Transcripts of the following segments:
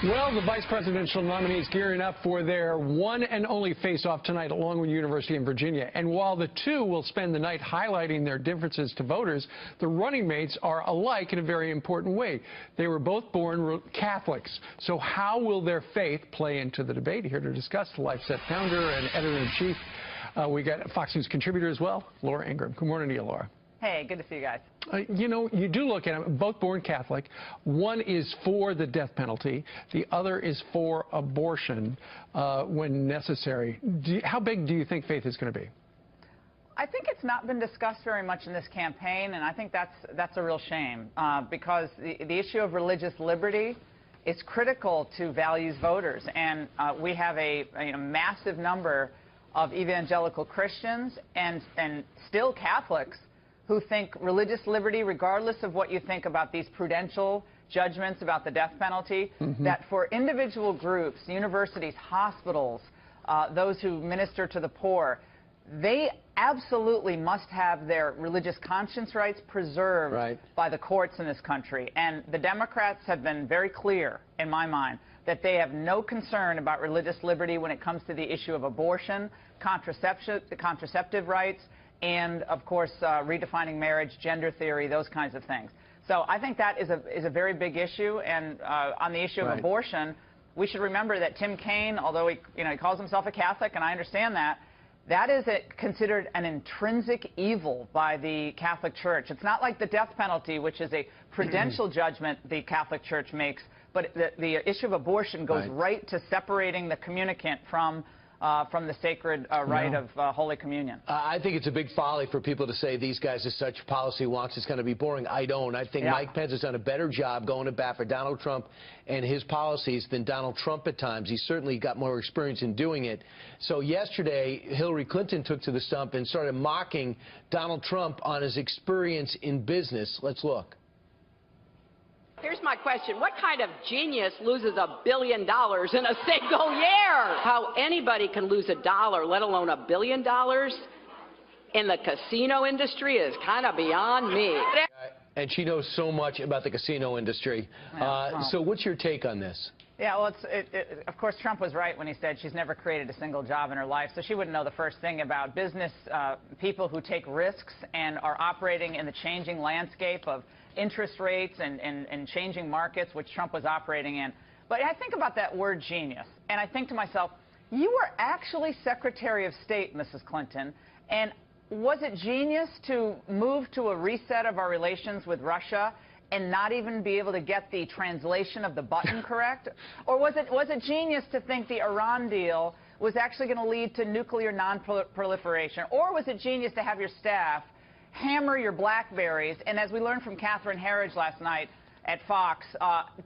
Well, the vice presidential nominees gearing up for their one and only face-off tonight along with University of Virginia. And while the two will spend the night highlighting their differences to voters, the running mates are alike in a very important way. They were both born Catholics. So how will their faith play into the debate? Here to discuss, the LifeSet founder and editor-in-chief. We got Fox News contributor as well, Laura Ingraham. Good morning to you, Laura. Hey, good to see you guys. You know, you do look at them, both born Catholic. One is for the death penalty. The other is for abortion when necessary. How big do you think faith is going to be? I think it's not been discussed very much in this campaign, and I think that's a real shame because the issue of religious liberty is critical to values voters, and we have a massive number of evangelical Christians and still Catholics who think religious liberty, regardless of what you think about these prudential judgments about the death penalty, that for individual groups, universities, hospitals, those who minister to the poor, they absolutely must have their religious conscience rights preserved by the courts in this country. And the Democrats have been very clear, in my mind, that they have no concern about religious liberty when it comes to the issue of abortion, contraceptive rights, and, of course, redefining marriage, gender theory, those kinds of things. So I think that is a very big issue. And on the issue of abortion, we should remember that Tim Kaine, although he calls himself a Catholic, and I understand that, that is considered an intrinsic evil by the Catholic Church. It's not like the death penalty, which is a prudential judgment the Catholic Church makes, but the issue of abortion goes right to separating the communicant from the sacred rite of Holy Communion. I think it's a big folly for people to say these guys are such policy wonks, it's going to be boring. I don't. I think Mike Pence has done a better job going to bat for Donald Trump and his policies than Donald Trump at times. He's certainly got more experience in doing it. So yesterday, Hillary Clinton took to the stump and started mocking Donald Trump on his experience in business. Let's look. Here's my question. What kind of genius loses $1 billion in a single year? How anybody can lose $1, let alone $1 billion in the casino industry is kind of beyond me. And she knows so much about the casino industry. So what's your take on this? Yeah, well, of course, Trump was right when he said she's never created a single job in her life, so she wouldn't know the first thing about business, people who take risks and are operating in the changing landscape of interest rates and changing markets, which Trump was operating in. But I think about that word genius, and I think to myself, you were actually Secretary of State, Mrs. Clinton, and was it genius to move to a reset of our relations with Russia and not even be able to get the translation of the button correct? Or was it genius to think the Iran deal was actually going to lead to nuclear non-proliferation? Or was it genius to have your staff hammer your BlackBerries and, as we learned from Catherine Herridge last night at Fox,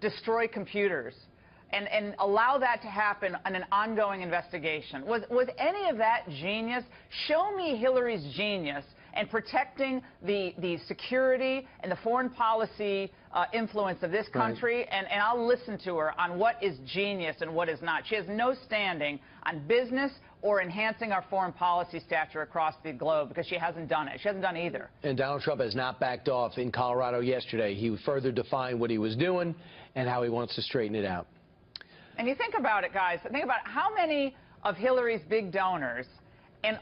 destroy computers and allow that to happen in an ongoing investigation? Was any of that genius? Show me Hillary's genius and protecting the security and the foreign policy influence of this country, and I'll listen to her on what is genius and what is not. She has no standing on business or enhancing our foreign policy stature across the globe because she hasn't done it. She hasn't done either. And Donald Trump has not backed off in Colorado yesterday. He further defined what he was doing and how he wants to straighten it out. And you think about it, guys. Think about how many of Hillary's big donors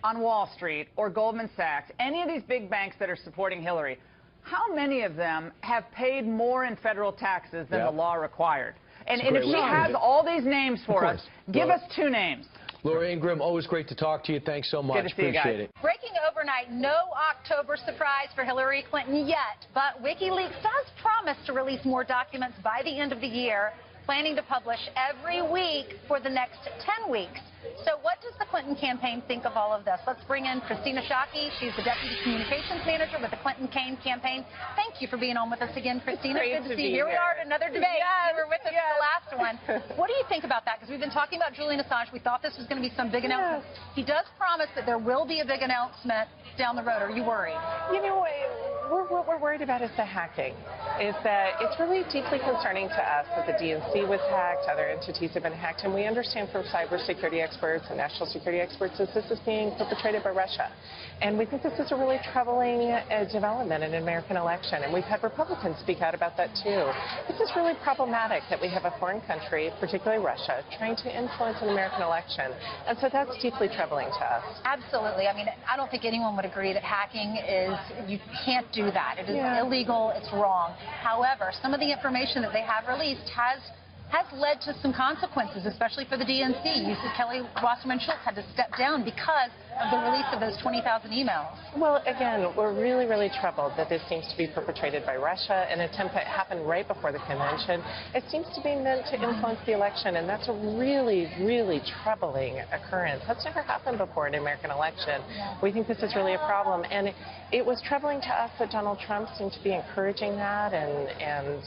on Wall Street or Goldman Sachs, any of these big banks that are supporting Hillary, how many of them have paid more in federal taxes than the law required? And if she has all these names for us, give us 2 names. Laura Ingraham, always great to talk to you. Thanks so much. Good to see you guys. Appreciate it. Breaking overnight, no October surprise for Hillary Clinton yet, but WikiLeaks does promise to release more documents by the end of the year, planning to publish every week for the next 10 weeks. So what does the Clinton campaign think of all of this? Let's bring in Christina Shockey. She's the Deputy Communications Manager with the Clinton-Kaine campaign. Thank you for being on with us again, Christina. Good to see you. Here we are at another debate. You were with us for the last one. What do you think about that? Because we've been talking about Julian Assange. We thought this was going to be some big announcement. He does promise that there will be a big announcement down the road. Are you worried? You know, what we're worried about is the hacking. Is that it's really deeply concerning to us that the DNC was hacked, other entities have been hacked, and we understand from cybersecurity experts and national security experts that this is being perpetrated by Russia. And we think this is a really troubling development in an American election, and we've had Republicans speak out about that too. This is really problematic that we have a foreign country country, particularly Russia, trying to influence an American election. And so that's deeply troubling to us. Absolutely. I mean, I don't think anyone would agree that hacking is, you can't do that. It is illegal. It's wrong. However, some of the information that they have released has led to some consequences, especially for the DNC. You see Kelly Wasserman Schultz had to step down because of the release of those 20,000 emails. Well, again, we're really, really troubled that this seems to be perpetrated by Russia, an attempt that happened right before the convention. It seems to be meant to influence the election, and that's a really, really troubling occurrence. That's never happened before in an American election. We think this is really a problem, and it was troubling to us that Donald Trump seemed to be encouraging that, and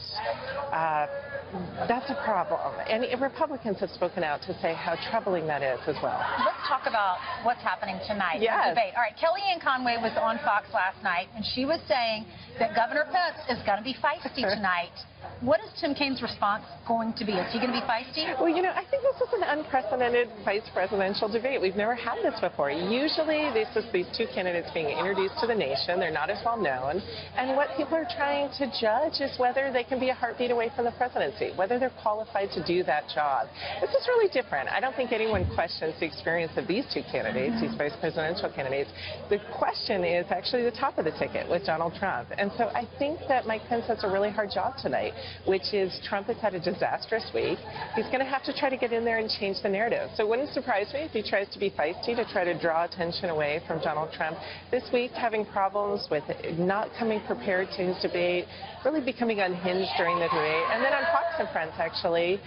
that's a problem. And Republicans have spoken out to say how troubling that is as well. Let's talk about what's happening tonight in the debate. All right, Kellyanne Conway was on Fox last night, and she was saying that Governor Pence is going to be feisty tonight. What is Tim Kaine's response going to be? Is he going to be feisty? Well, you know, I think this is an unprecedented vice presidential debate. We've never had this before. Usually, this is these two candidates being introduced to the nation. They're not as well known. And what people are trying to judge is whether they can be a heartbeat away from the presidency, whether they're qualified to do that job. This is really different. I don't think anyone questions the experience of these two candidates, these vice presidential candidates. The question is actually the top of the ticket with Donald Trump. And so I think that Mike Pence has a really hard job tonight, which is Trump has had a disastrous week. He's going to have to try to get in there and change the narrative. So it wouldn't surprise me if he tries to be feisty to try to draw attention away from Donald Trump. This week, having problems with not coming prepared to his debate, really becoming unhinged during the debate, and then on Fox and Friends, actually,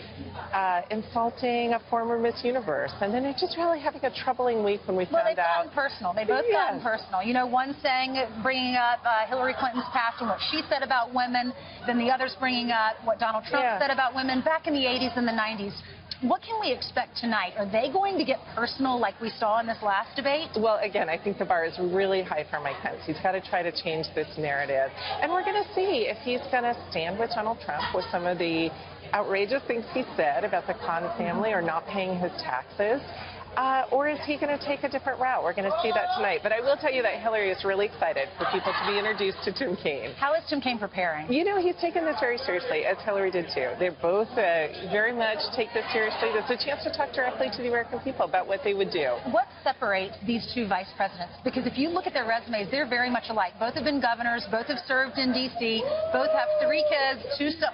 insulting a former Miss Universe. And then it's just really having a troubling week when we found out. Well, they've gotten personal. They both gotten personal. You know, one saying, bringing up Hillary Clinton's past and what she said about women, then the other's bringing up what Donald Trump said about women back in the 80s and the 90s. What can we expect tonight? Are they going to get personal like we saw in this last debate? Well, again, I think the bar is really high for Mike Pence. He's got to try to change this narrative. And we're going to see if he's going to stand with Donald Trump with some of the outrageous things he said about the Khan family or not paying his taxes. Or is he going to take a different route? We're going to see that tonight. But I will tell you that Hillary is really excited for people to be introduced to Tim Kaine. How is Tim Kaine preparing? You know, he's taken this very seriously, as Hillary did too. They both very much take this seriously. There's a chance to talk directly to the American people about what they would do. What separates these two vice presidents? Because if you look at their resumes, they're very much alike. Both have been governors. Both have served in D.C. Both have 3 kids.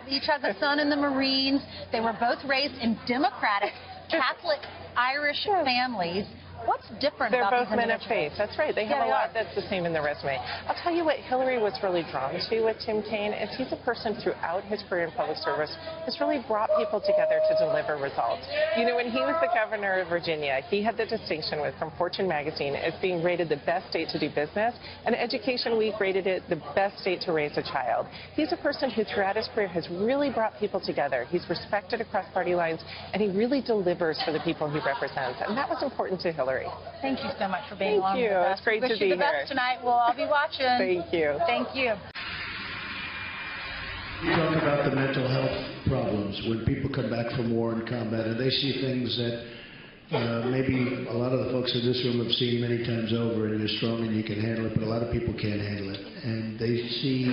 Each has a son in the Marines. They were both raised in Democratic, Catholic, Irish families. What's different They're about both men of faith. That's right. They have a lot that's the same in their resume. I'll tell you what Hillary was really drawn to with Tim Kaine is he's a person throughout his career in public service has really brought people together to deliver results. You know, when he was the governor of Virginia, he had the distinction from Fortune magazine as being rated the best state to do business, and Education Week rated it the best state to raise a child. He's a person who throughout his career has really brought people together. He's respected across party lines, and he really delivers for the people he represents, and that was important to Hillary. Thank you so much for being along with us. Thank you. It's great to be here. Wish you the best tonight. We'll all be watching. Thank you. Thank you. You talk about the mental health problems when people come back from war and combat and they see things that maybe a lot of the folks in this room have seen many times over, and you're strong and you can handle it, but a lot of people can't handle it. And they see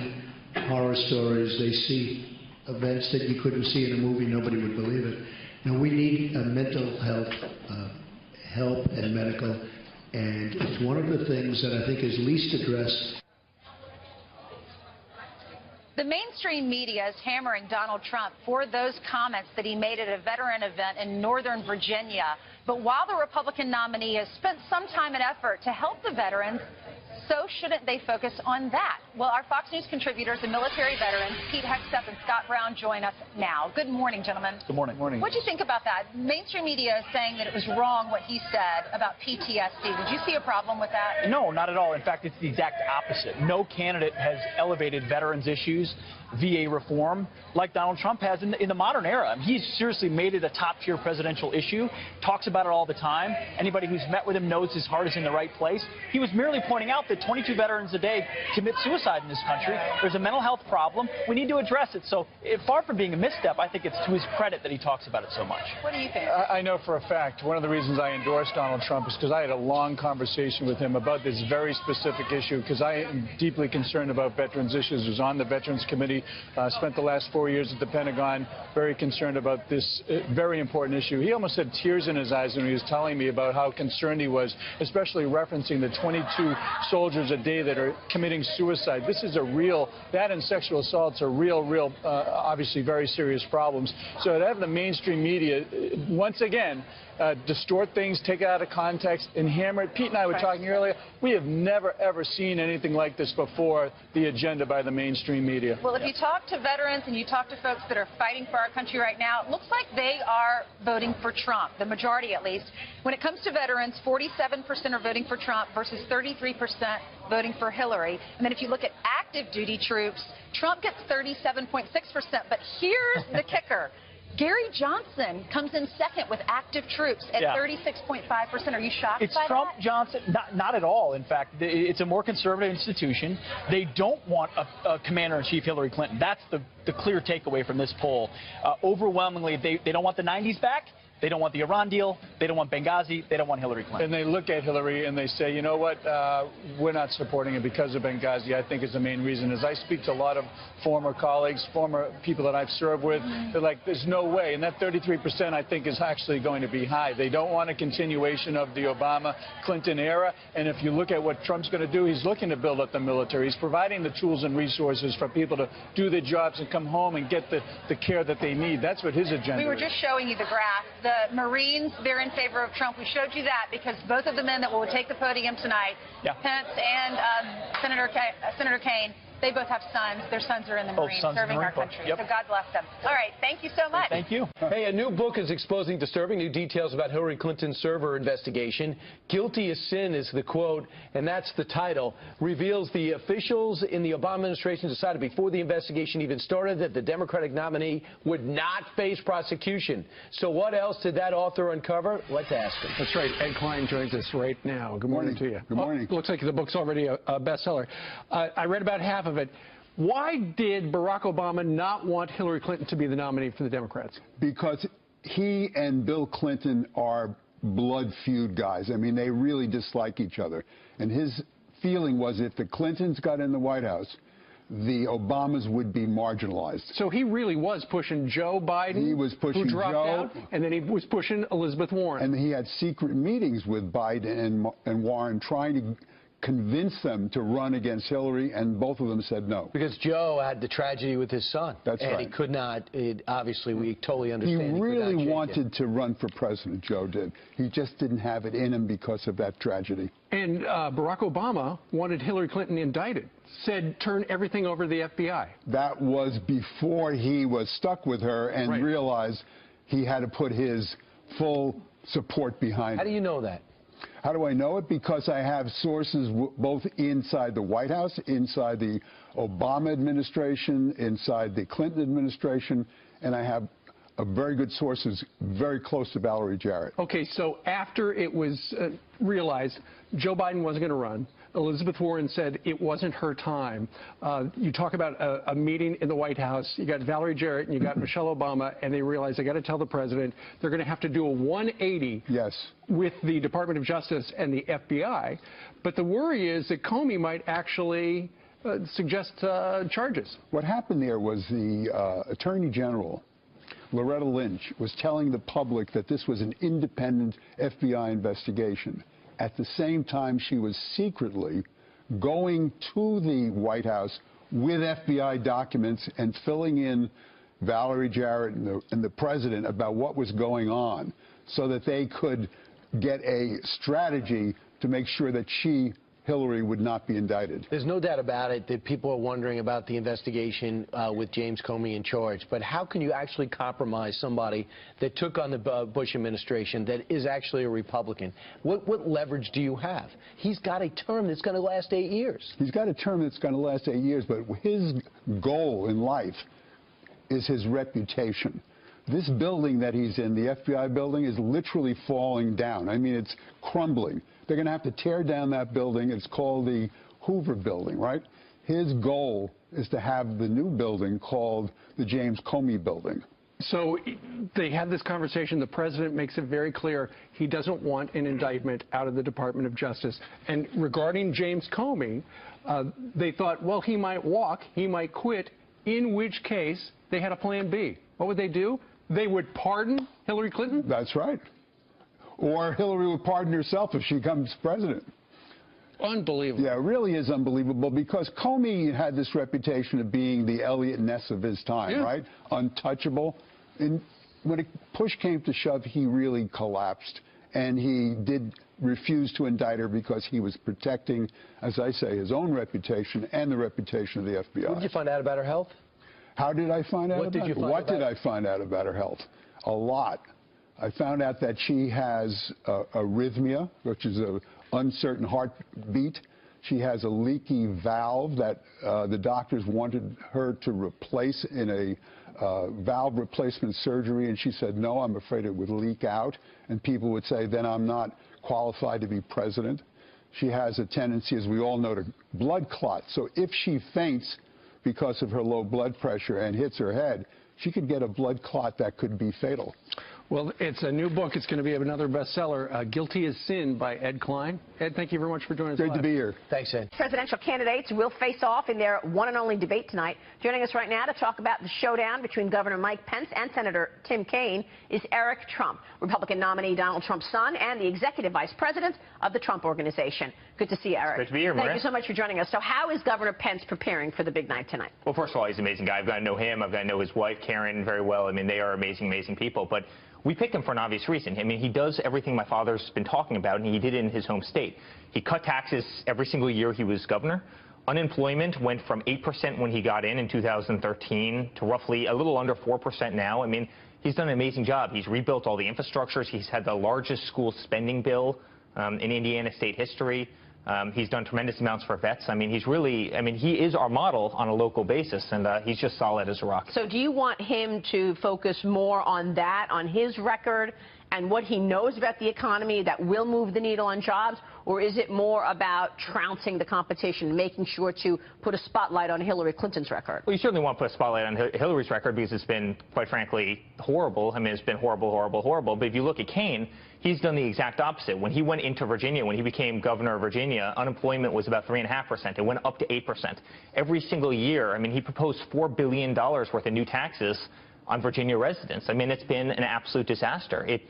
horror stories, they see events that you couldn't see in a movie, nobody would believe it. And we need a mental health help and medical, and it's one of the things that I think is least addressed. The mainstream media is hammering Donald Trump for those comments that he made at a veteran event in Northern Virginia. But while the Republican nominee has spent some time and effort to help the veterans, so shouldn't they focus on that? Well, our Fox News contributors and military veterans, Pete Hegseth and Scott Brown, join us now. Good morning, gentlemen. Good morning. Morning. What do you think about that? Mainstream media is saying that it was wrong what he said about PTSD. Did you see a problem with that? No, not at all. In fact, it's the exact opposite. No candidate has elevated veterans issues, VA reform, like Donald Trump has in the modern era. He's seriously made it a top-tier presidential issue, talks about it all the time. Anybody who's met with him knows his heart is in the right place. He was merely pointing out that 22 veterans a day commit suicide in this country. There's a mental health problem. We need to address it. So far from being a misstep, I think it's to his credit that he talks about it so much. What do you think? I know for a fact one of the reasons I endorsed Donald Trump is because I had a long conversation with him about this very specific issue, because I am deeply concerned about veterans issues. I was on the Veterans Committee Comey spent the last 4 years at the Pentagon very concerned about this very important issue. He almost had tears in his eyes when he was telling me about how concerned he was, especially referencing the 22 soldiers a day that are committing suicide. This is a real, that and sexual assaults are real, obviously very serious problems. So to have the mainstream media, once again, distort things, take it out of context, and hammer it. Pete and I were talking earlier. We have never, ever seen anything like this before, the agenda by the mainstream media. Well, if you talk to veterans and you talk to folks that are fighting for our country right now, it looks like they are voting for Trump, the majority at least. When it comes to veterans, 47% are voting for Trump versus 33% voting for Hillary. And then if you look at active duty troops, Trump gets 37.6%. But here's the kicker. Gary Johnson comes in second with active troops at 36.5%. Are you shocked it's by Trump, that? Johnson, not at all. In fact, it's a more conservative institution. They don't want a commander-in-chief Hillary Clinton. That's the clear takeaway from this poll. Overwhelmingly, they don't want the 90s back. They don't want the Iran deal. They don't want Benghazi. They don't want Hillary Clinton. And they look at Hillary and they say, you know what, we're not supporting it because of Benghazi, I think is the main reason. As I speak to a lot of former colleagues, former people that I've served with, they're like, there's no way. And that 33%, I think, is actually going to be high. They don't want a continuation of the Obama-Clinton era. And if you look at what Trump's going to do, he's looking to build up the military. He's providing the tools and resources for people to do their jobs and come home and get the care that they need. That's what his agenda is. We were just showing you the graph. The Marines, they're in favor of Trump. We showed you that because both of the men that will take the podium tonight, Pence and Senator Kaine, they both have sons. Their sons are in the Marines serving our country. So God bless them. All right. Thank you so much. Thank you. Hey, a new book is exposing disturbing new details about Hillary Clinton's server investigation. Guilty as Sin is the quote, and that's the title. Reveals the officials in the Obama administration decided before the investigation even started that the Democratic nominee would not face prosecution. So what else did that author uncover? Let's ask him. That's right. Ed Klein joins us right now. Good morning to you. Good morning. Looks like the book's already a bestseller. I read about half of it. Why did Barack Obama not want Hillary Clinton to be the nominee for the Democrats? Because he and Bill Clinton are blood feud guys. I mean, they really dislike each other. And his feeling was if the Clintons got in the White House, the Obamas would be marginalized. So he really was pushing Joe Biden, he was pushing who dropped Joe, out, and then he was pushing Elizabeth Warren. And he had secret meetings with Biden and Warren trying to convince them to run against Hillary, and both of them said no. Because Joe had the tragedy with his son. That's right. And he could not, obviously, we totally understand. He really wanted to run for president, Joe did. He just didn't have it in him because of that tragedy. And Barack Obama wanted Hillary Clinton indicted, said turn everything over to the FBI. That was before he was stuck with her and realized he had to put his full support behind her. How do you know that? How do I know it? Because I have sources both inside the White House, inside the Obama administration, inside the Clinton administration, and I have very good sources very close to Valerie Jarrett. Okay, so after it was realized Joe Biden wasn't going to run, Elizabeth Warren said it wasn't her time. You talk about a meeting in the White House. You got Valerie Jarrett and you got Michelle Obama, and they realized they got to tell the president they're going to have to do a 180 with the Department of Justice and the FBI. But the worry is that Comey might actually suggest charges. What happened there was the Attorney General, Loretta Lynch, was telling the public that this was an independent FBI investigation. At the same time, she was secretly going to the White House with FBI documents and filling in Valerie Jarrett and the president about what was going on so that they could get a strategy to make sure that Hillary would not be indicted. There's no doubt about it that people are wondering about the investigation with James Comey in charge. But how can you actually compromise somebody that took on the Bush administration that is actually a Republican? What leverage do you have? He's got a term that's going to last 8 years. He's got a term that's going to last 8 years, but his goal in life is his reputation. This building that he's in, the FBI building, is literally falling down. I mean, it's crumbling. They're going to have to tear down that building. It's called the Hoover Building, right? His goal is to have the new building called the James Comey Building. So they had this conversation. The president makes it very clear he doesn't want an indictment out of the Department of Justice. And regarding James Comey, they thought, well, he might walk, he might quit. in which case they had a plan B. What would they do? They would pardon Hillary Clinton? That's right. Or Hillary would pardon herself if she becomes president. Unbelievable. Yeah, it really is unbelievable because Comey had this reputation of being the Elliot Ness of his time, right? Untouchable. And when push came to shove, he really collapsed. And he did refuse to indict her because he was protecting, as I say, his own reputation and the reputation of the FBI. What did you find out about her health? How did I find out about her? What did I find out about her health? A lot. I found out that she has arrhythmia, which is an uncertain heartbeat. She has a leaky valve that the doctors wanted her to replace in a valve replacement surgery, and she said, no, I'm afraid it would leak out. And people would say, then I'm not qualified to be president. She has a tendency, as we all know, to blood clot. So if she faints because of her low blood pressure and hits her head, she could get a blood clot that could be fatal. Well, it's a new book. It's going to be another bestseller, Guilty as Sin by Ed Klein. Ed, thank you very much for joining us. Great to be here. Thanks, Ed. Presidential candidates will face off in their one and only debate tonight. Joining us right now to talk about the showdown between Governor Mike Pence and Senator Tim Kaine is Eric Trump, Republican nominee Donald Trump's son and the executive vice president of the Trump Organization. Good to see you, Eric. Great to be here, Maria. Thank you so much for joining us. So how is Governor Pence preparing for the big night tonight? Well, first of all, he's an amazing guy. I've got to know him. I've got to know his wife, Karen, very well. I mean, they are amazing, amazing people. But we picked him for an obvious reason. I mean, he does everything my father's been talking about, and he did it in his home state. He cut taxes every single year he was governor. Unemployment went from 8% when he got in 2013 to roughly a little under 4% now. I mean, he's done an amazing job. He's rebuilt all the infrastructures. He's had the largest school spending bill in Indiana state history. He's done tremendous amounts for vets. I mean, he is our model on a local basis, and he's just solid as a rock. So do you want him to focus more on that, on his record, and what he knows about the economy that will move the needle on jobs, or is it more about trouncing the competition, making sure to put a spotlight on Hillary Clinton's record? Well, you certainly want to put a spotlight on Hillary's record because it's been, quite frankly, horrible. I mean, it's been horrible, horrible, horrible. But if you look at Kaine, he's done the exact opposite. When he went into Virginia, when he became governor of Virginia, unemployment was about 3.5%. It went up to 8%. Every single year, I mean, he proposed $4 billion worth of new taxes on Virginia residents. I mean, it's been an absolute disaster. It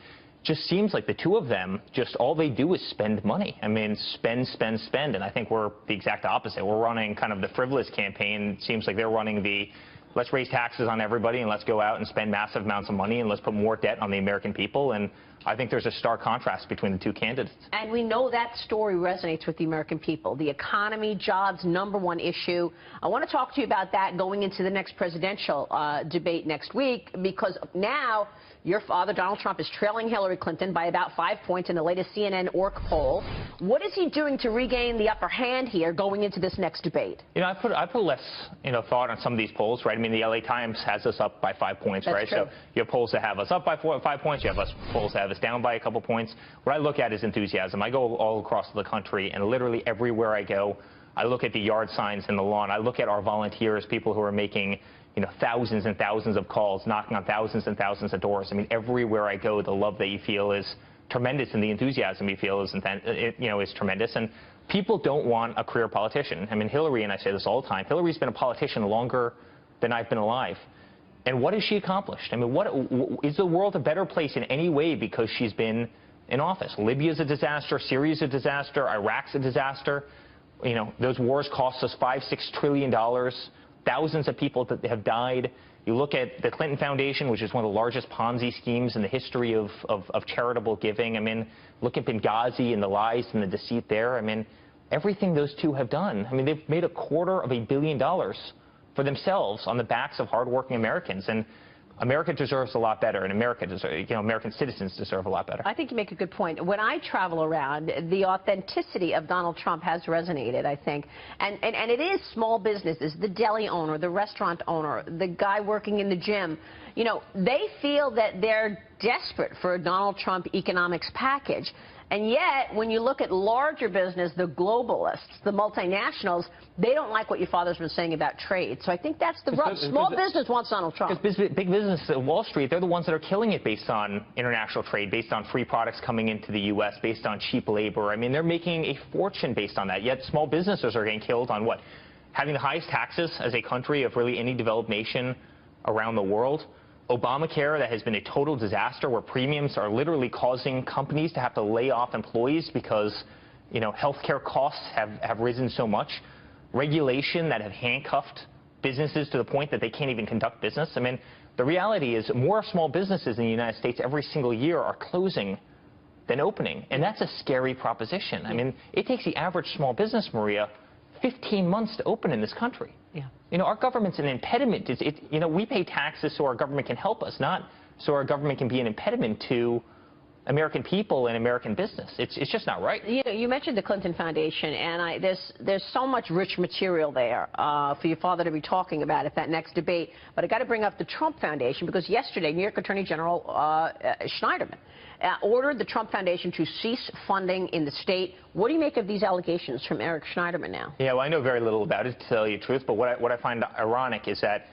just seems like the two of them, just all they do is spend money. I mean, spend, spend, spend. And I think we're the exact opposite. We're running kind of the frivolous campaign. It seems like they're running the let's raise taxes on everybody and let's go out and spend massive amounts of money and let's put more debt on the American people. And I think there's a stark contrast between the two candidates. And we know that story resonates with the American people. The economy, jobs, #1 issue. I want to talk to you about that going into the next presidential debate next week, because now your father, Donald Trump, is trailing Hillary Clinton by about 5 points in the latest CNN ORC poll. What is he doing to regain the upper hand here going into this next debate? You know, I put less, thought on some of these polls, right? I mean, the LA Times has us up by 5 points, That's right? True. So you have polls that have us up by 5 points. You have polls that have us down by a couple points. What I look at is enthusiasm. I go all across the country, and literally everywhere I go, I look at the yard signs in the lawn. I look at our volunteers, people who are making thousands and thousands of calls, knocking on thousands and thousands of doors. I mean, everywhere I go, the love that you feel is tremendous, and the enthusiasm you feel is, is tremendous. And people don't want a career politician. I mean, Hillary, and I say this all the time, Hillary's been a politician longer than I've been alive. And what has she accomplished? I mean, is the world a better place in any way because she's been in office? Libya's a disaster. Syria's a disaster. Iraq's a disaster. Those wars cost us $5-6 trillion. Thousands of people that have died. You look at the Clinton Foundation, which is one of the largest Ponzi schemes in the history of charitable giving. I mean, look at Benghazi and the lies and the deceit there. I mean, everything those two have done. I mean, they've made $250 million for themselves on the backs of hardworking Americans. And America deserves a lot better, and American citizens deserve a lot better. I think you make a good point. When I travel around, the authenticity of Donald Trump has resonated, I think. And it is small businesses, the deli owner, the restaurant owner, the guy working in the gym. They feel that they're desperate for a Donald Trump economics package. And yet, when you look at larger business, the globalists, the multinationals, they don't like what your father's been saying about trade. So I think that's the rub. Small business wants Donald Trump. Because big business at Wall Street, they're the ones that are killing it based on international trade, based on free products coming into the U.S., based on cheap labor. I mean, they're making a fortune based on that. Yet small businesses are getting killed on what? having the highest taxes as a country of really any developed nation around the world, Obamacare that has been a total disaster where premiums are literally causing companies to have to lay off employees because, healthcare costs have risen so much, regulation that have handcuffed businesses to the point that they can't even conduct business. I mean, the reality is more small businesses in the United States every single year are closing than opening, and that's a scary proposition. I mean, it takes the average small business, Maria, 15 months to open in this country. Yeah. Our government's an impediment. We pay taxes so our government can help us, not so our government can be an impediment to American people and American business. It's just not right. You mentioned the Clinton Foundation, and there's so much rich material there for your father to be talking about at that next debate. But I got to bring up the Trump Foundation because yesterday, New York Attorney General Schneiderman ordered the Trump Foundation to cease funding in the state. What do you make of these allegations from Eric Schneiderman now? Yeah, well, I know very little about it, to tell you the truth. But what I find ironic is that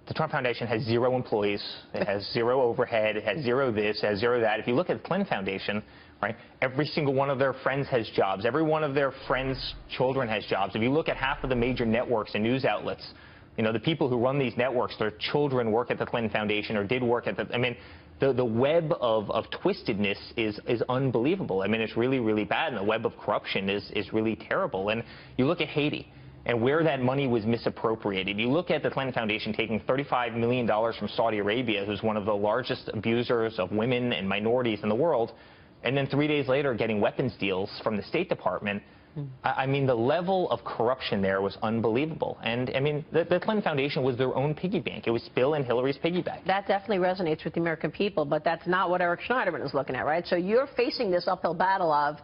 the Trump Foundation has 0 employees, it has 0 overhead, it has 0 this, it has 0 that. If you look at the Clinton Foundation, right, every single one of their friends has jobs. Every one of their friends' children has jobs. If you look at half of the major networks and news outlets, the people who run these networks, their children work at the Clinton Foundation or did work at the, I mean, the web of twistedness is unbelievable. I mean, it's really, really bad, and the web of corruption is really terrible. And you look at Haiti and where that money was misappropriated. You look at the Clinton Foundation taking $35 million from Saudi Arabia, who's one of the largest abusers of women and minorities in the world, and then 3 days later getting weapons deals from the State Department. I mean, the level of corruption there was unbelievable. And, I mean, the Clinton Foundation was their own piggy bank. It was Bill and Hillary's piggy bank. That definitely resonates with the American people, but that's not what Eric Schneiderman is looking at, right? So you're facing this uphill battle of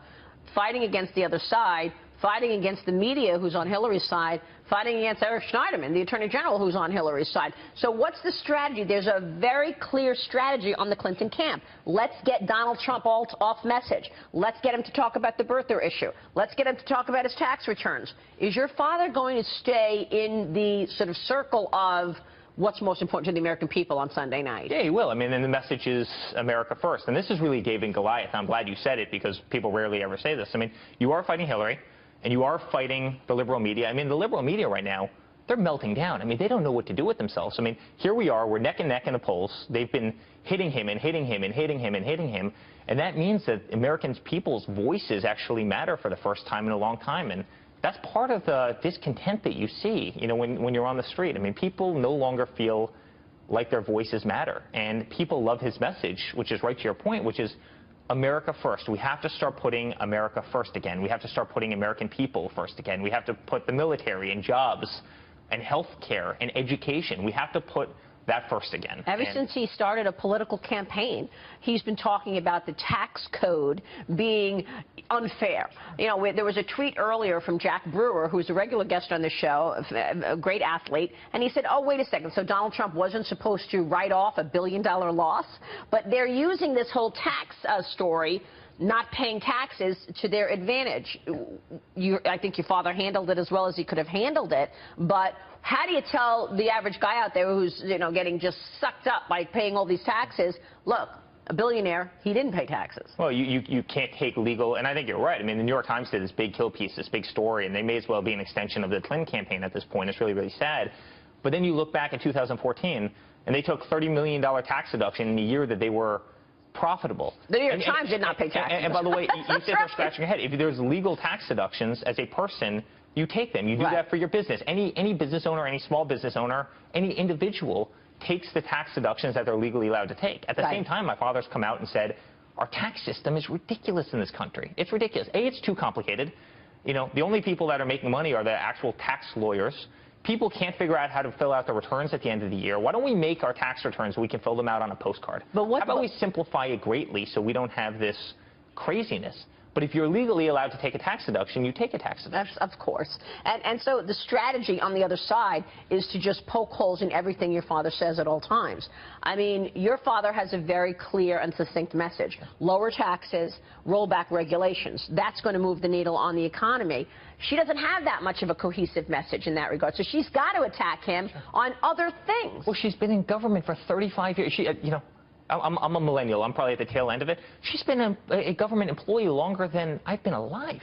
fighting against the other side, fighting against the media who's on Hillary's side, fighting against Eric Schneiderman, the Attorney General who's on Hillary's side. So what's the strategy? There's a very clear strategy on the Clinton camp. Let's get Donald Trump off message. Let's get him to talk about the birther issue. Let's get him to talk about his tax returns. Is your father going to stay in the sort of circle of what's most important to the American people on Sunday night? Yeah, he will. I mean, and the message is America first. And this is really David and Goliath. I'm glad you said it because people rarely ever say this. I mean, you are fighting Hillary, and you are fighting the liberal media. I mean, the liberal media right now, they're melting down. I mean, they don't know what to do with themselves. I mean, here we are, we're neck and neck in the polls. They've been hitting him and hitting him and hitting him and hitting him. And that means that Americans' people's voices actually matter for the first time in a long time. And that's part of the discontent that you see, when you're on the street. I mean, people no longer feel like their voices matter. And people love his message, which is right to your point, which is America first. We have to start putting America first again. We have to start putting American people first again. We have to put the military and jobs and health care and education. We have to put that first again. Ever since he started a political campaign, he's been talking about the tax code being unfair. There was a tweet earlier from Jack Brewer, who's a regular guest on the show, a great athlete, and he said, oh, wait a second, so Donald Trump wasn't supposed to write off $1 billion loss? But they're using this whole tax story, not paying taxes, to their advantage. I think your father handled it as well as he could have handled it, but how do you tell the average guy out there who's, getting just sucked up by paying all these taxes, look, a billionaire, he didn't pay taxes? Well, you can't take legal, and I think you're right. I mean, the New York Times did this big kill piece, this big story, and they may as well be an extension of the Clinton campaign at this point. It's really, really sad. But then you look back at 2014, and they took $30 million tax deduction in the year that they were profitable. The New York Times did not pay taxes. And by the way, you sit there scratching your head. If there's legal tax deductions as a person, you take them. You do that for your business. Any business owner, any small business owner, any individual takes the tax deductions that they're legally allowed to take. At the same time, my father's come out and said, our tax system is ridiculous in this country. It's ridiculous. A, it's too complicated. The only people that are making money are the actual tax lawyers. People can't figure out how to fill out the returns at the end of the year. Why don't we make our tax returns so we can fill them out on a postcard? How about we simplify it greatly so we don't have this craziness? But if you're legally allowed to take a tax deduction, you take a tax deduction. Of course. And so the strategy on the other side is to just poke holes in everything your father says at all times. I mean, your father has a very clear and succinct message. Lower taxes, roll back regulations. That's going to move the needle on the economy. She doesn't have that much of a cohesive message in that regard. So she's got to attack him on other things. Well, she's been in government for 35 years. I'm a millennial. I'm probably at the tail end of it. She's been a government employee longer than I've been alive.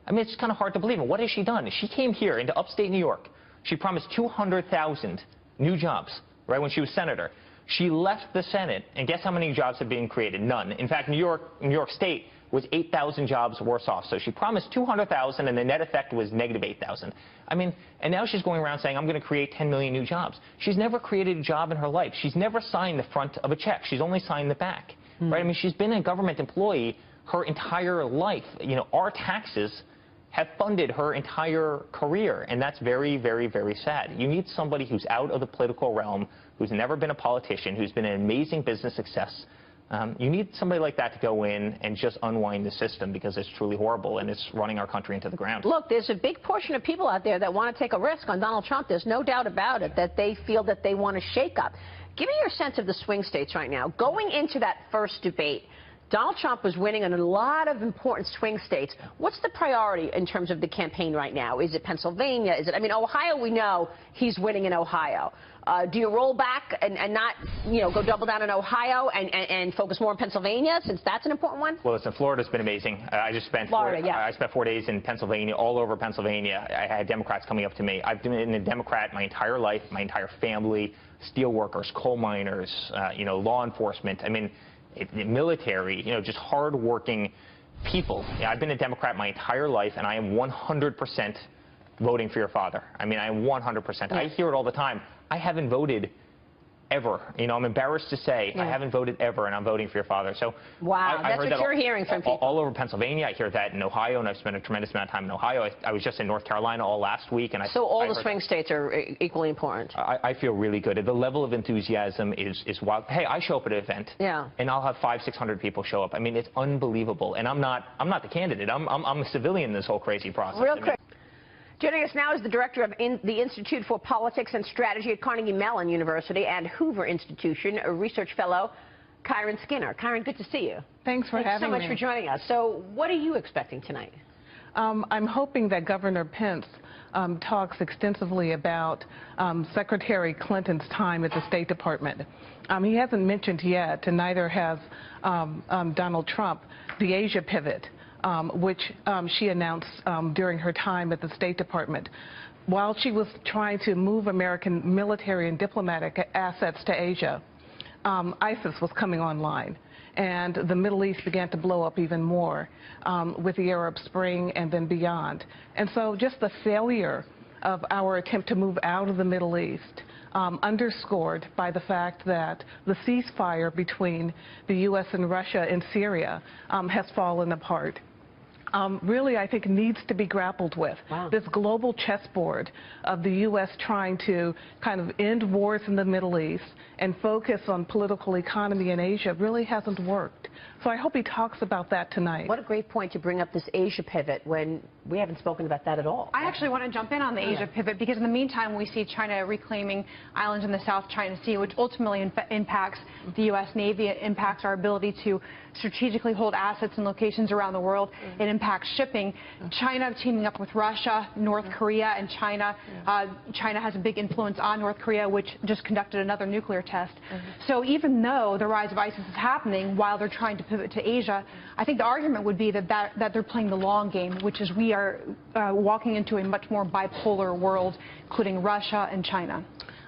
I mean, it's kind of hard to believe. And what has she done? She came here into upstate New York She promised 200,000 new jobs, right, when she was senator. She left the Senate, and guess how many jobs have been created? None. In fact, New York State was 8,000 jobs worse off. So she promised 200,000, and the net effect was negative 8,000. I mean, and now she's going around saying, I'm going to create 10 million new jobs. She's never created a job in her life. She's never signed the front of a check. She's only signed the back, right? I mean, she's been a government employee her entire life. You know, our taxes have funded her entire career, and that's very, very, very sad. You need somebody who's out of the political realm, who's never been a politician, who's been an amazing business success. You need somebody like that to go in and just unwind the system, because it's truly horrible and it's running our country into the ground. Look, there's a big portion of people out there that want to take a risk on Donald Trump. There's no doubt about it, that they feel that they want to shake up. Give me your sense of the swing states right now. Going into that first debate, Donald Trump was winning in a lot of important swing states. What's the priority in terms of the campaign right now? Is it Pennsylvania? Is it, I mean, Ohio, we know he's winning in Ohio. Do you roll back and not, you know, go double down in Ohio and focus more on Pennsylvania, since that's an important one? Well, listen, Florida's been amazing. I just spent I spent 4 days in Pennsylvania, all over Pennsylvania. I had Democrats coming up to me. I've been a Democrat my entire life, my entire family, steel workers, coal miners, you know, law enforcement. I mean, the military, you know, just hard-working people. Yeah, I've been a Democrat my entire life, and I am 100% voting for your father. I mean, I am 100%. I hear it all the time. I haven't voted ever. You know, I'm embarrassed to say I haven't voted ever, and I'm voting for your father. So wow, that's what you're hearing from people. All over Pennsylvania. I hear that in Ohio, and I've spent a tremendous amount of time in Ohio. I was just in North Carolina all last week. And so all the swing states are equally important. I feel really good. The level of enthusiasm is wild. Hey, I show up at an event, and I'll have 500-600 people show up. I mean, it's unbelievable. And I'm not the candidate. I'm a civilian in this whole crazy process. Real quick. Joining us now is the director of the Institute for Politics and Strategy at Carnegie Mellon University and Hoover Institution, a research fellow, Kyron Skinner. Kyron, good to see you. Thanks for having me. Thanks so much for joining us. So what are you expecting tonight? I'm hoping that Governor Pence talks extensively about Secretary Clinton's time at the State Department. He hasn't mentioned yet, and neither has Donald Trump, the Asia pivot, which she announced during her time at the State Department. While she was trying to move American military and diplomatic assets to Asia, ISIS was coming online, and the Middle East began to blow up even more with the Arab Spring and then beyond. And so just the failure of our attempt to move out of the Middle East, underscored by the fact that the ceasefire between the U.S. and Russia in Syria has fallen apart. Really, I think, needs to be grappled with. Wow. This global chessboard of the U.S. trying to kind of end wars in the Middle East and focus on political economy in Asia really hasn't worked. So I hope he talks about that tonight. What a great point to bring up this Asia pivot when we haven't spoken about that at all. I actually want to jump in on the Asia pivot, because in the meantime we see China reclaiming islands in the South China Sea, which ultimately impacts the U.S. Navy. It impacts our ability to strategically hold assets in locations around the world. It impacts shipping. China teaming up with Russia, North Korea, and China. China has a big influence on North Korea, which just conducted another nuclear test. So even though the rise of ISIS is happening while they're trying to pivot to Asia, I think the argument would be that they're playing the long game, which is we are walking into a much more bipolar world, including Russia and China.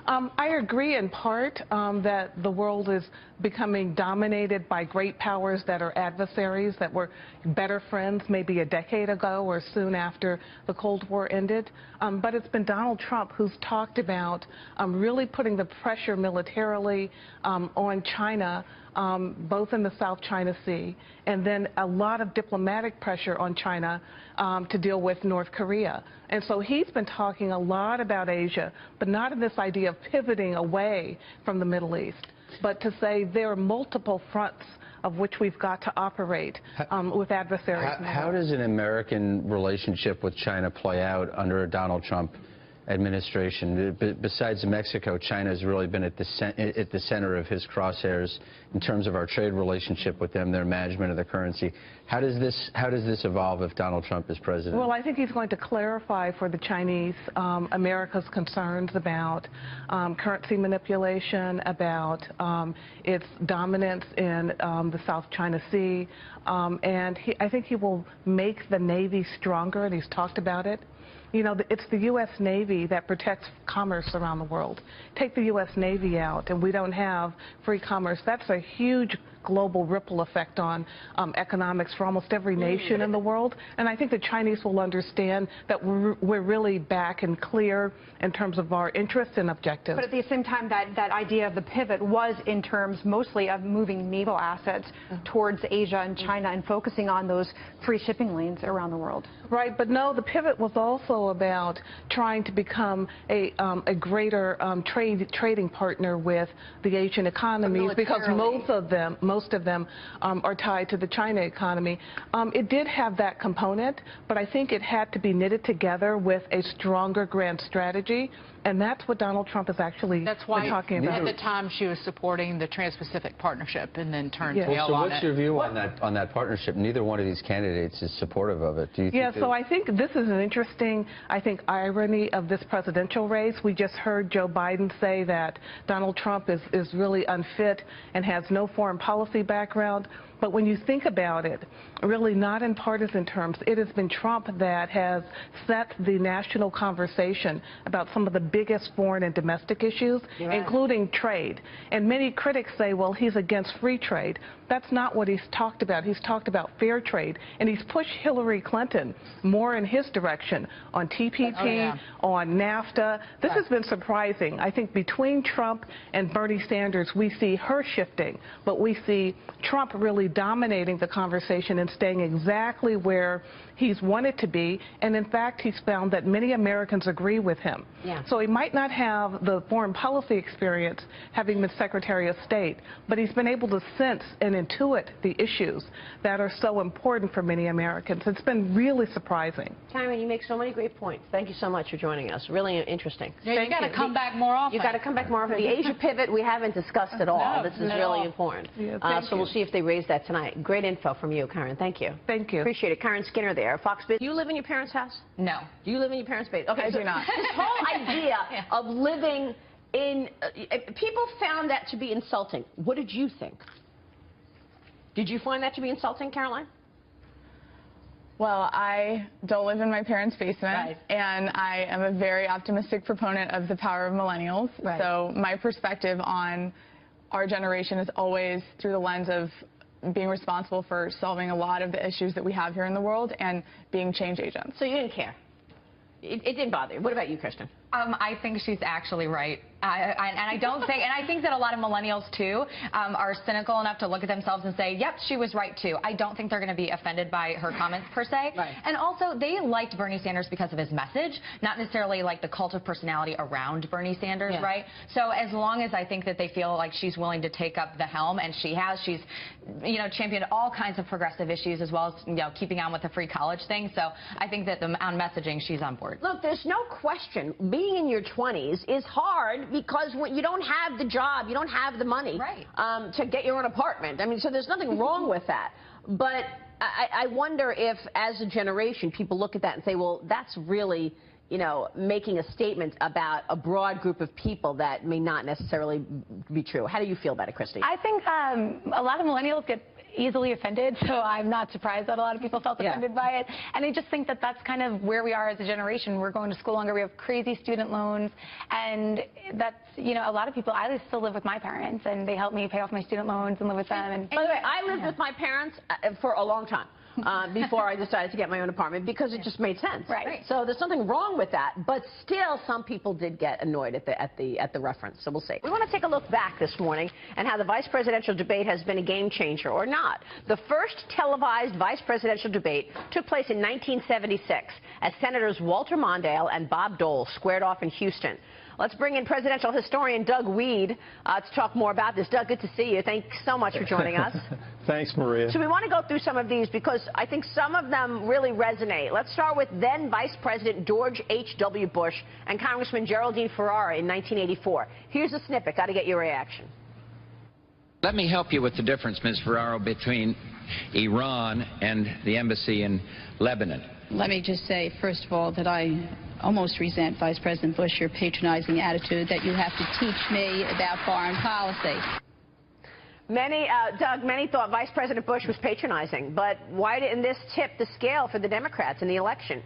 I agree in part that the world is becoming dominated by great powers that are adversaries, that were better friends maybe a decade ago or soon after the Cold War ended. But it's been Donald Trump who's talked about really putting the pressure militarily on China, both in the South China Sea, and then a lot of diplomatic pressure on China to deal with North Korea. And so he's been talking a lot about Asia, but not in this idea of pivoting away from the Middle East, but to say there are multiple fronts of which we've got to operate with adversaries. How does an American relationship with China play out under a Donald Trump administration? Besides Mexico, China has really been at the center of his crosshairs in terms of our trade relationship with them, their management of the currency. How does this evolve if Donald Trump is president? Well, I think he's going to clarify for the Chinese America's concerns about currency manipulation, about its dominance in the South China Sea, and I think he will make the Navy stronger, and he's talked about it. You know, it's the U.S. Navy that protects commerce around the world. Take the U.S. Navy out, and we don't have free commerce. That's a huge global ripple effect on economics for almost every nation in the world. And I think the Chinese will understand that we're really back and clear in terms of our interests and objectives. But at the same time, that idea of the pivot was in terms mostly of moving naval assets towards Asia and China and focusing on those free shipping lanes around the world. Right, but no, the pivot was also about trying to become a greater trading partner with the Asian economies, because most of them are tied to the China economy. It did have that component, but I think it had to be knitted together with a stronger grand strategy. And that's what Donald Trump is actually talking about. At the time, she was supporting the Trans-Pacific Partnership and then turned tail on it. So what's your view on that partnership? Neither one of these candidates is supportive of it. Do you think so I think this is an interesting, irony of this presidential race. We just heard Joe Biden say that Donald Trump is really unfit and has no foreign policy background. But when you think about it, really not in partisan terms, it has been Trump that has set the national conversation about some of the biggest foreign and domestic issues, including trade. And many critics say, well, he's against free trade. That's not what he's talked about. He's talked about fair trade, and he's pushed Hillary Clinton more in his direction on TPP, on NAFTA. This has been surprising. I think between Trump and Bernie Sanders, we see her shifting, but we see Trump really dominating the conversation and staying exactly where he's wanted to be. And in fact, he's found that many Americans agree with him. So he might not have the foreign policy experience, having been Secretary of State, but he's been able to sense and intuit the issues that are so important for many Americans. It's been really surprising. Tamara, you make so many great points. Thank you so much for joining us. Really interesting. Yeah, you got to come back more often. You got to come back more often. The Asia pivot we haven't discussed at all. This is really important. So we'll see if they raise that tonight. Great info from you, Karen. Thank you. Thank you. Appreciate it. Karen Skinner there, Fox Business. Do you live in your parents' house? No. Do you live in your parents' base? Okay, I do not. This whole idea of living in, people found that to be insulting. What did you think? Did you find that to be insulting, Caroline? Well, I don't live in my parents' basement, and I am a very optimistic proponent of the power of millennials. So my perspective on our generation is always through the lens of being responsible for solving a lot of the issues that we have here in the world and being change agents. So you didn't care? It didn't bother you. What about you, Kristen? I think she's actually right. I think that a lot of millennials, too, are cynical enough to look at themselves and say, yep, she was right, too. I don't think they're going to be offended by her comments, per se. And also, they liked Bernie Sanders because of his message, not necessarily like the cult of personality around Bernie Sanders, right? So as long as I think that they feel like she's willing to take up the helm, and she's, championed all kinds of progressive issues, as well as, keeping on with the free college thing. So I think that on messaging, she's on board. Look, there's no question being in your 20s is hard because when you don't have the job, you don't have the money to get your own apartment. I mean, so there's nothing wrong with that. But I wonder if, as a generation, people look at that and say, well, that's really, making a statement about a broad group of people that may not necessarily be true. How do you feel about it, Christy? I think a lot of millennials get easily offended, so I'm not surprised that a lot of people felt offended by it. And I just think that that's kind of where we are as a generation. We're going to school longer. We have crazy student loans, and that's, a lot of people. I still live with my parents, and they help me pay off my student loans and live with them. And by the way, I lived with my parents for a long time. Before I decided to get my own apartment, because it just made sense. So there's nothing wrong with that, but still some people did get annoyed at the reference. So we'll see. We want to take a look back this morning and how the vice presidential debate has been a game changer or not. The first televised vice presidential debate took place in 1976 as Senators Walter Mondale and Bob Dole squared off in Houston. Let's bring in presidential historian Doug Weed to talk more about this. Doug, good to see you. Thanks so much for joining us. Thanks, Maria. So we want to go through some of these because I think some of them really resonate. Let's start with then Vice President George H.W. Bush and Congressman Geraldine Ferrara in 1984. Here's a snippet. Got to get your reaction. Let me help you with the difference, Ms. Ferraro, between Iran and the embassy in Lebanon. Let me just say, first of all, that I almost resent Vice President Bush, your patronizing attitude that you have to teach me about foreign policy. Doug, many thought Vice President Bush was patronizing, but why didn't this tip the scale for the Democrats in the election?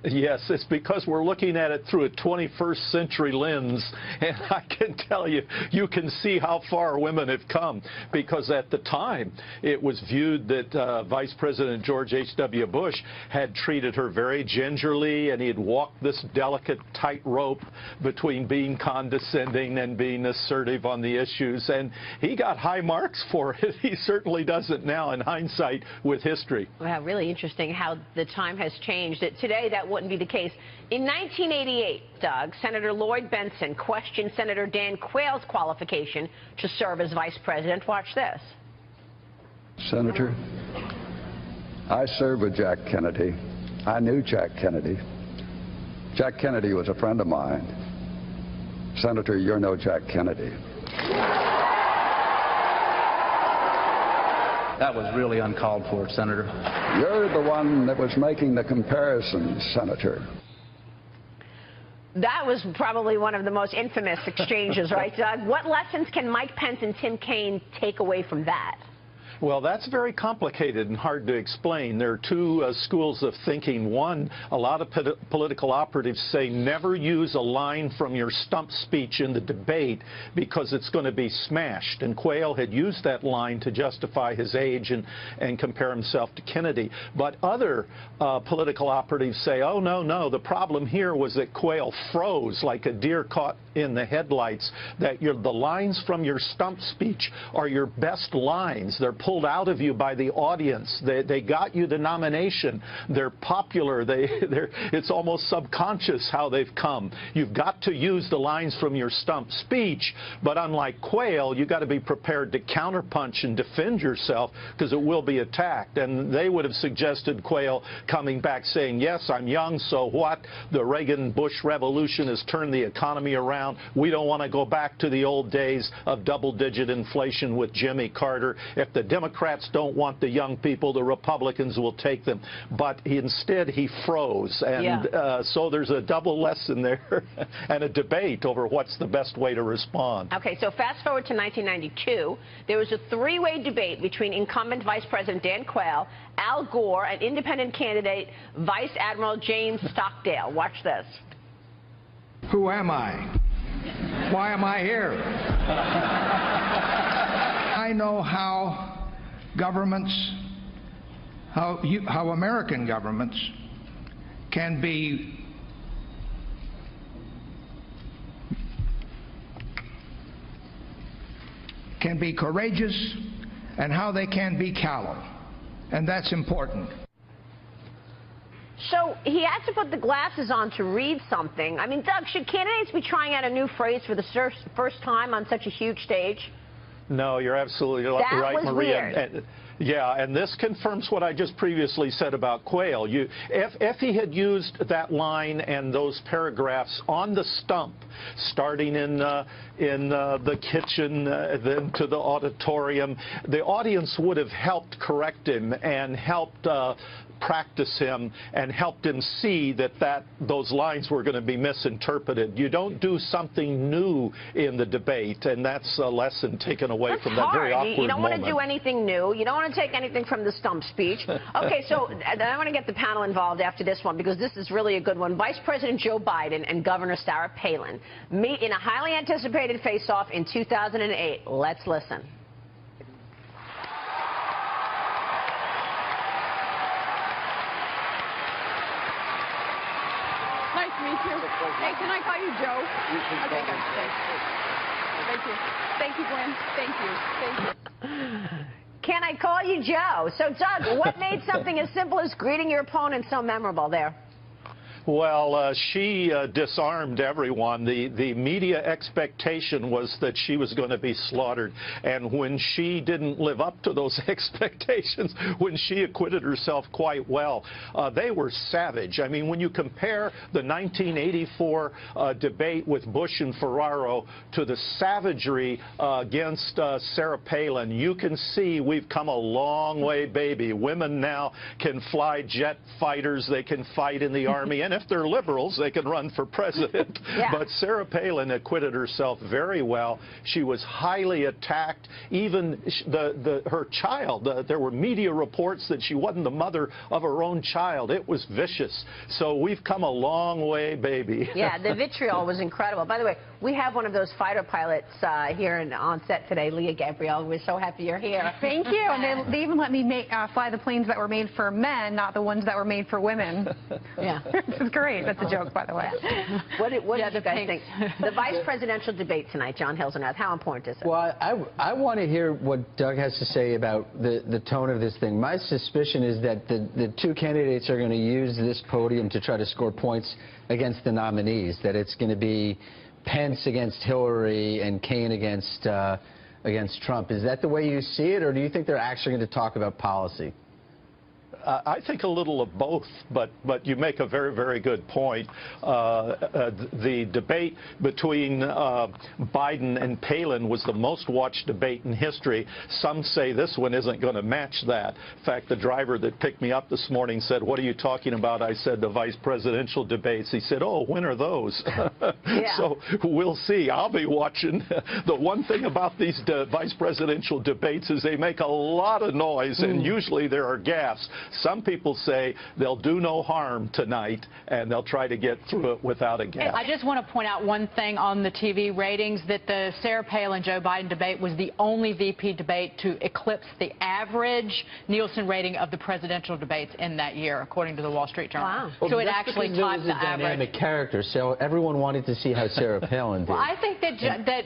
Yes, it's because we're looking at it through a 21st century lens, and I can tell you, you can see how far women have come, because at the time it was viewed that Vice President George H.W. Bush had treated her very gingerly, and he had walked this delicate tightrope between being condescending and being assertive on the issues, and he got high marks for it. He certainly doesn't now in hindsight with history. Wow, really interesting how the time has changed. Today, that wouldn't be the case. In 1988, Doug, Senator Lloyd Bentsen questioned Senator Dan Quayle's qualification to serve as vice president. Watch this. Senator, I served with Jack Kennedy. I knew Jack Kennedy. Jack Kennedy was a friend of mine. Senator, you're no Jack Kennedy. That was really uncalled for, Senator. You're the one that was making the comparisons, Senator. That was probably one of the most infamous exchanges, right, Doug? What lessons can Mike Pence and Tim Kaine take away from that? Well, that's very complicated and hard to explain. There are two schools of thinking. One, a lot of political operatives say never use a line from your stump speech in the debate because it's going to be smashed. And Quayle had used that line to justify his age and compare himself to Kennedy. But other political operatives say, oh, no, the problem here was that Quayle froze like a deer caught in the headlights, that the lines from your stump speech are your best lines. They're pulled out of you by the audience. They got you the nomination. They're popular. It's almost subconscious how they've come. You've got to use the lines from your stump speech, but unlike Quayle, you've got to be prepared to counterpunch and defend yourself because it will be attacked. And they would have suggested Quayle coming back saying, yes, I'm young, so what? The Reagan-Bush revolution has turned the economy around. We don't want to go back to the old days of double-digit inflation with Jimmy Carter. If the Democrats don't want the young people, the Republicans will take them. But instead, he froze. And so there's a double lesson there and a debate over what's the best way to respond. Okay, so fast forward to 1992. There was a three-way debate between incumbent Vice President Dan Quayle, Al Gore, and independent candidate Vice Admiral James Stockdale. Watch this. Who am I? Why am I here? I know how governments, how American governments can be courageous and how they can be callow, and that's important. So he had to put the glasses on to read something. I mean, Doug, should candidates be trying out a new phrase for the first time on such a huge stage? No, you're absolutely right, Maria. Weird. Yeah, and this confirms what I just previously said about Quayle. If he had used that line and those paragraphs on the stump, starting in the kitchen, then to the auditorium, the audience would have helped correct him and helped practice him and helped him see that those lines were going to be misinterpreted. You don't do something new in the debate, and that's a lesson taken away from that very awkward moment. You don't want to do anything new. You don't want to take anything from the stump speech. Okay, so I want to get the panel involved after this one because this is really a good one. Vice President Joe Biden and Governor Sarah Palin meet in a highly anticipated face-off in 2008. Let's listen. Nice to meet you. Hey, can I call you Joe? Okay, good. Thank you, Gwen. Thank you. Can I call you Joe? So, Doug, what made something as simple as greeting your opponent so memorable there? Well, she disarmed everyone. The media expectation was that she was going to be slaughtered. And when she didn't live up to those expectations, when she acquitted herself quite well, they were savage. I mean, when you compare the 1984 debate with Bush and Ferraro to the savagery against Sarah Palin, you can see we've come a long way, baby. Women now can fly jet fighters. They can fight in the Army. And and if they're liberals, they can run for president. But Sarah Palin acquitted herself very well. She was highly attacked. Even her child, there were media reports that she wasn't the mother of her own child. It was vicious. So we've come a long way, baby. Yeah, the vitriol was incredible. By the way, we have one of those fighter pilots here on set today, Leah Gabrielle. We're so happy you're here. Thank you. And they even let me fly the planes that were made for men, not the ones that were made for women. Yeah. This is great. That's a joke, by the way. What do you guys think? The vice presidential debate tonight, John Hilsenrath, how important is it? Well, I want to hear what Doug has to say about the tone of this thing. My suspicion is that the two candidates are going to use this podium to try to score points against the nominees, that it's going to be Pence against Hillary and Kaine against Trump. Is that the way you see it, or do you think they're actually going to talk about policy? I think a little of both, but you make a very, very good point. The debate between Biden and Palin was the most watched debate in history. Some say this one isn't going to match that. In fact, the driver that picked me up this morning said, "What are you talking about?" I said, "The vice presidential debates." He said, "Oh, when are those?" So we'll see. I'll be watching. The one thing about these vice presidential debates is they make a lot of noise, and usually there are gaffes. Some people say they'll do no harm tonight, and they'll try to get through it without a gaffe. I just want to point out one thing on the TV ratings, that the Sarah Palin-Joe Biden debate was the only VP debate to eclipse the average Nielsen rating of the presidential debates in that year, according to the Wall Street Journal. Wow. Well, So it actually topped the average. Dynamic character, so everyone wanted to see how Sarah Palin did. Well, I think that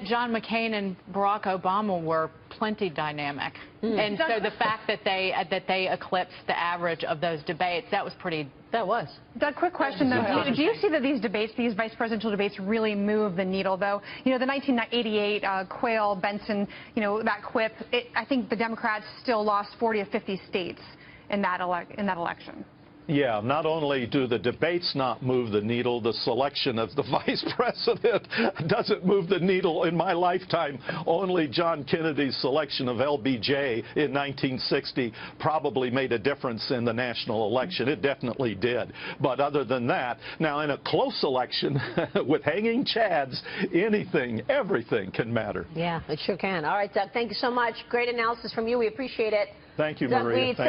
John McCain and Barack Obama were plenty dynamic. And so the fact that they eclipsed the average of those debates, that was pretty. That was. Doug, quick question though. Do you see that these debates, these vice presidential debates, really move the needle though? You know, the 1988 Quayle, Benson, you know, that quip. I think the Democrats still lost 40 of 50 states in that election. Yeah, not only do the debates not move the needle, the selection of the vice president doesn't move the needle in my lifetime. Only John Kennedy's selection of LBJ in 1960 probably made a difference in the national election. It definitely did. But other than that, now in a close election with hanging chads, anything, everything can matter. Yeah, it sure can. All right, Doug, thank you so much. Great analysis from you. We appreciate it. Thank you, Doug Maria. Reed,